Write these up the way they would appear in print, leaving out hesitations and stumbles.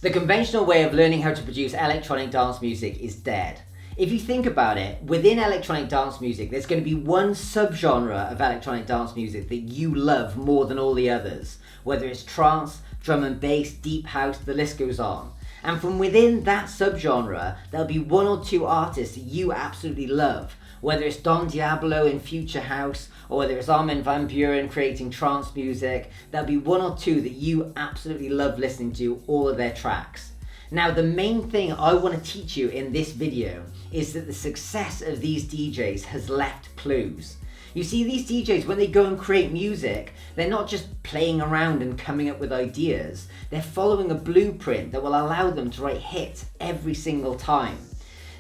The conventional way of learning how to produce electronic dance music is dead. If you think about it, within electronic dance music, there's going to be one subgenre of electronic dance music that you love more than all the others, whether it's trance, drum and bass, deep house, the list goes on. And from within that subgenre, there'll be one or two artists that you absolutely love, whether it's Don Diablo in Future House, or whether it's Armin van Buuren creating trance music. There'll be one or two that you absolutely love listening to all of their tracks. Now, the main thing I want to teach you in this video is that the success of these DJs has left clues. You see, these DJs, when they go and create music, they're not just playing around and coming up with ideas. They're following a blueprint that will allow them to write hits every single time.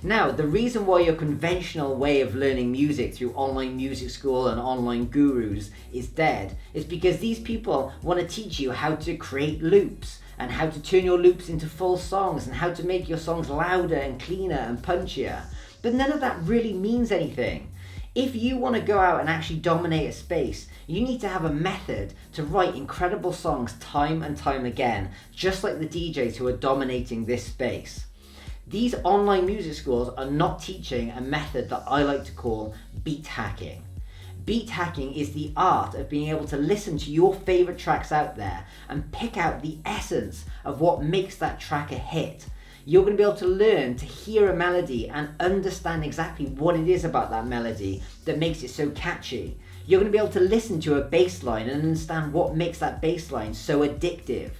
Now, the reason why your conventional way of learning music through online music school and online gurus is dead is because these people want to teach you how to create loops and how to turn your loops into full songs and how to make your songs louder and cleaner and punchier. But none of that really means anything. If you want to go out and actually dominate a space, you need to have a method to write incredible songs time and time again, just like the DJs who are dominating this space. These online music schools are not teaching a method that I like to call beat hacking. Beat hacking is the art of being able to listen to your favorite tracks out there and pick out the essence of what makes that track a hit. You're going to be able to learn to hear a melody and understand exactly what it is about that melody that makes it so catchy. You're going to be able to listen to a bass line and understand what makes that bass line so addictive.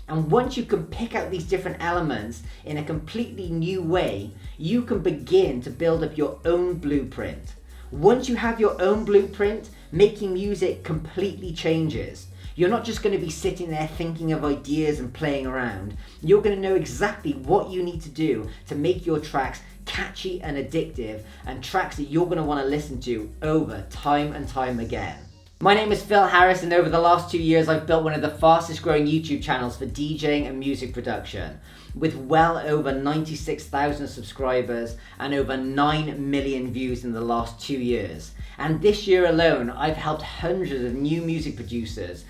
And once you can pick out these different elements in a completely new way, you can begin to build up your own blueprint. Once you have your own blueprint, making music completely changes. You're not just going to be sitting there thinking of ideas and playing around. You're going to know exactly what you need to do to make your tracks catchy and addictive, and tracks that you're going to want to listen to over time and time again. My name is Phil Harris, and over the last 2 years I've built one of the fastest growing YouTube channels for DJing and music production, with well over 96,000 subscribers and over 9 million views in the last 2 years. And this year alone I've helped hundreds of new music producers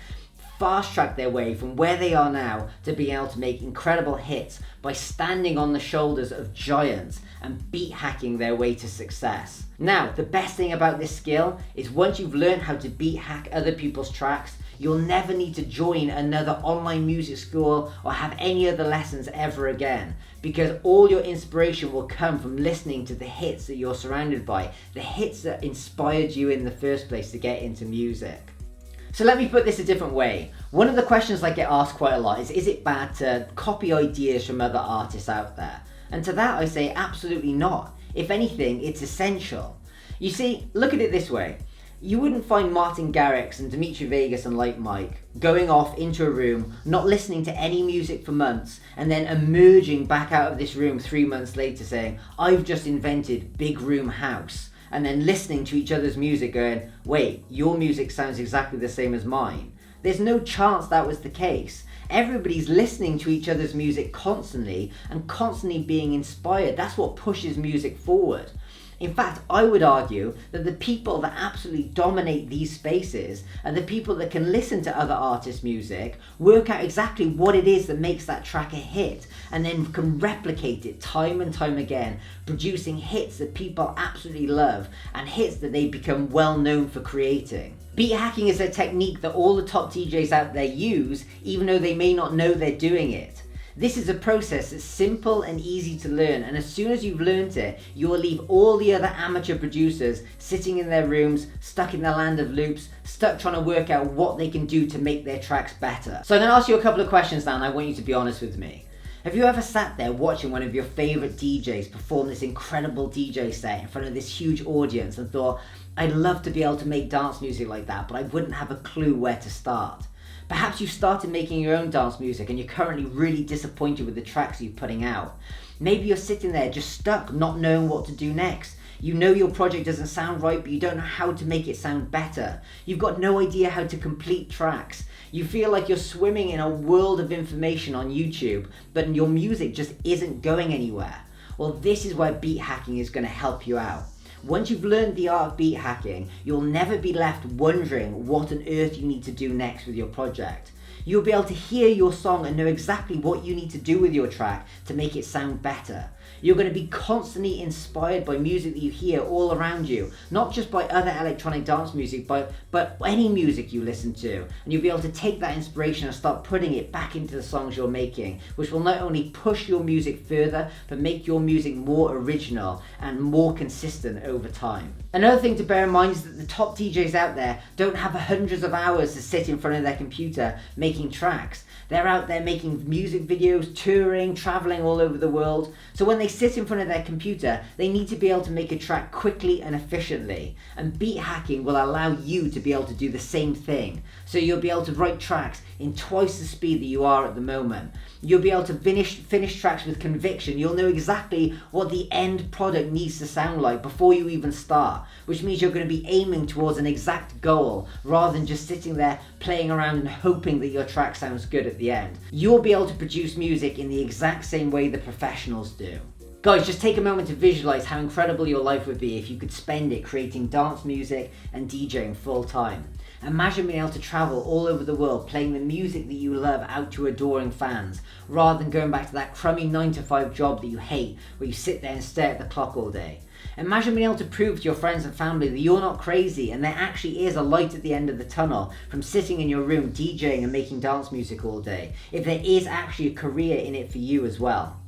fast track their way from where they are now to being able to make incredible hits by standing on the shoulders of giants and beat hacking their way to success. Now, the best thing about this skill is once you've learned how to beat hack other people's tracks, you'll never need to join another online music school or have any other lessons ever again, because all your inspiration will come from listening to the hits that you're surrounded by, the hits that inspired you in the first place to get into music. So let me put this a different way. One of the questions I get asked quite a lot is it bad to copy ideas from other artists out there? And to that I say absolutely not. If anything, it's essential. You see, look at it this way. You wouldn't find Martin Garrix and Dimitri Vegas and Like Mike going off into a room, not listening to any music for months, and then emerging back out of this room 3 months later saying, I've just invented big room house. And then listening to each other's music going, wait, your music sounds exactly the same as mine. There's no chance that was the case. Everybody's listening to each other's music constantly and constantly being inspired. That's what pushes music forward. In fact, I would argue that the people that absolutely dominate these spaces are the people that can listen to other artists' music, work out exactly what it is that makes that track a hit, and then can replicate it time and time again, producing hits that people absolutely love and hits that they become well known for creating. Beat hacking is a technique that all the top DJs out there use, even though they may not know they're doing it. This is a process that's simple and easy to learn, and as soon as you've learned it, you will leave all the other amateur producers sitting in their rooms, stuck in the land of loops, stuck trying to work out what they can do to make their tracks better. So I'm going to ask you a couple of questions now, and I want you to be honest with me. Have you ever sat there watching one of your favourite DJs perform this incredible DJ set in front of this huge audience and thought, I'd love to be able to make dance music like that, but I wouldn't have a clue where to start? Perhaps you've started making your own dance music and you're currently really disappointed with the tracks you're putting out. Maybe you're sitting there just stuck, not knowing what to do next. You know your project doesn't sound right, but you don't know how to make it sound better. You've got no idea how to complete tracks. You feel like you're swimming in a world of information on YouTube, but your music just isn't going anywhere. Well, this is where beat hacking is going to help you out. Once you've learned the art of beat hacking, you'll never be left wondering what on earth you need to do next with your project. You'll be able to hear your song and know exactly what you need to do with your track to make it sound better. You're going to be constantly inspired by music that you hear all around you, not just by other electronic dance music, but any music you listen to. And you'll be able to take that inspiration and start putting it back into the songs you're making, which will not only push your music further, but make your music more original and more consistent over time. Another thing to bear in mind is that the top DJs out there don't have hundreds of hours to sit in front of their computer making tracks. They're out there making music videos, touring, traveling all over the world. So when they sit in front of their computer, they need to be able to make a track quickly and efficiently. And beat hacking will allow you to be able to do the same thing. So you'll be able to write tracks in twice the speed that you are at the moment. You'll be able to finish tracks with conviction. You'll know exactly what the end product needs to sound like before you even start, which means you're going to be aiming towards an exact goal rather than just sitting there playing around and hoping that your track sounds good at the end. You'll be able to produce music in the exact same way the professionals do. Guys, just take a moment to visualize how incredible your life would be if you could spend it creating dance music and DJing full time. Imagine being able to travel all over the world playing the music that you love out to adoring fans, rather than going back to that crummy 9-to-5 job that you hate where you sit there and stare at the clock all day. Imagine being able to prove to your friends and family that you're not crazy and there actually is a light at the end of the tunnel from sitting in your room DJing and making dance music all day, if there is actually a career in it for you as well.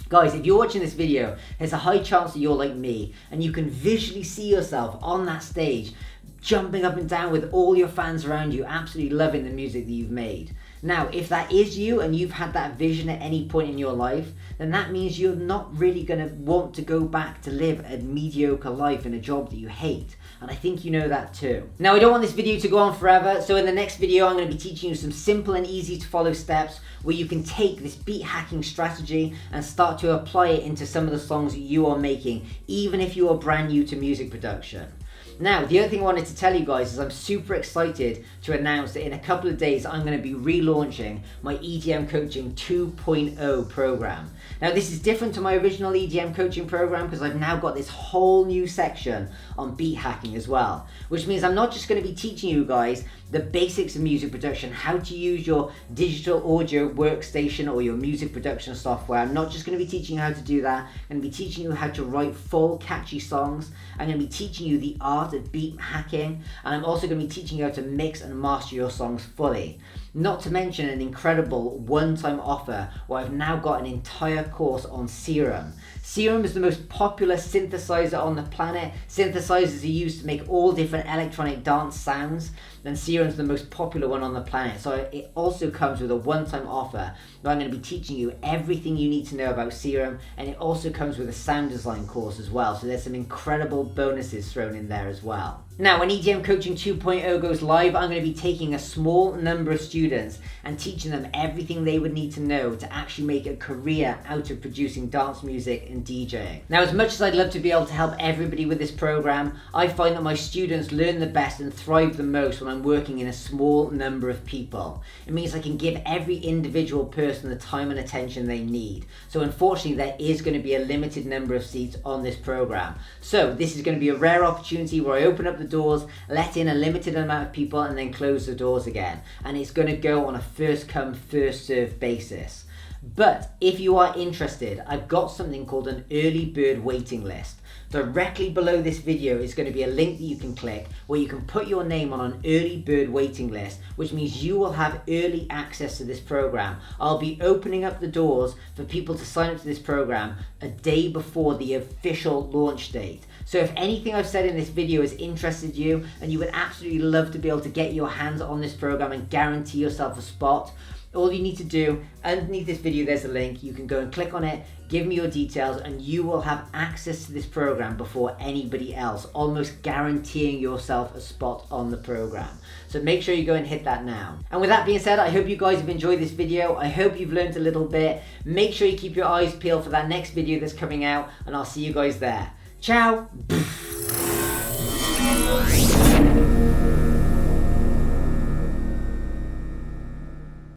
Guys, if you're watching this video, there's a high chance that you're like me and you can visually see yourself on that stage jumping up and down with all your fans around you, absolutely loving the music that you've made. Now, if that is you and you've had that vision at any point in your life, then that means you're not really going to want to go back to live a mediocre life in a job that you hate. And I think you know that too. Now, I don't want this video to go on forever, so in the next video I'm going to be teaching you some simple and easy to follow steps where you can take this beat hacking strategy and start to apply it into some of the songs that you are making, even if you are brand new to music production. Now, the other thing I wanted to tell you guys is I'm super excited to announce that in a couple of days I'm going to be relaunching my EDM Coaching 2.0 program. Now, this is different to my original EDM coaching program because I've now got this whole new section on beat hacking as well, which means I'm not just going to be teaching you guys the basics of music production, how to use your digital audio workstation or your music production software. I'm not just going to be teaching you how to do that. I'm going to be teaching you how to write full catchy songs. I'm going to be teaching you the art of beat hacking, and I'm also going to be teaching you how to mix and master your songs fully. Not to mention an incredible one-time offer where I've now got an entire course on Serum. Serum is the most popular synthesizer on the planet. Synthesizers are used to make all different electronic dance sounds, and Serum's the most popular one on the planet. So it also comes with a one-time offer where I'm going to be teaching you everything you need to know about Serum, and it also comes with a sound design course as well. So there's some incredible bonuses thrown in there as well. Now, when EDM Coaching 2.0 goes live, I'm going to be taking a small number of students and teaching them everything they would need to know to actually make a career out of producing dance music and DJing. Now, as much as I'd love to be able to help everybody with this program, I find that my students learn the best and thrive the most when I'm working in a small number of people. It means I can give every individual person the time and attention they need. So unfortunately, there is going to be a limited number of seats on this program. So this is going to be a rare opportunity where I open up the doors, let in a limited amount of people, and then close the doors again. And it's going to go on a first come, first served basis. But if you are interested, I've got something called an early bird waiting list. Directly below this video is going to be a link that you can click where you can put your name on an early bird waiting list, which means you will have early access to this program. I'll be opening up the doors for people to sign up to this program a day before the official launch date. So if anything I've said in this video has interested you and you would absolutely love to be able to get your hands on this program and guarantee yourself a spot, all you need to do, underneath this video there's a link, you can go and click on it, give me your details, and you will have access to this program before anybody else, almost guaranteeing yourself a spot on the program. So make sure you go and hit that now. And with that being said, I hope you guys have enjoyed this video. I hope you've learned a little bit. Make sure you keep your eyes peeled for that next video that's coming out, and I'll see you guys there. Ciao!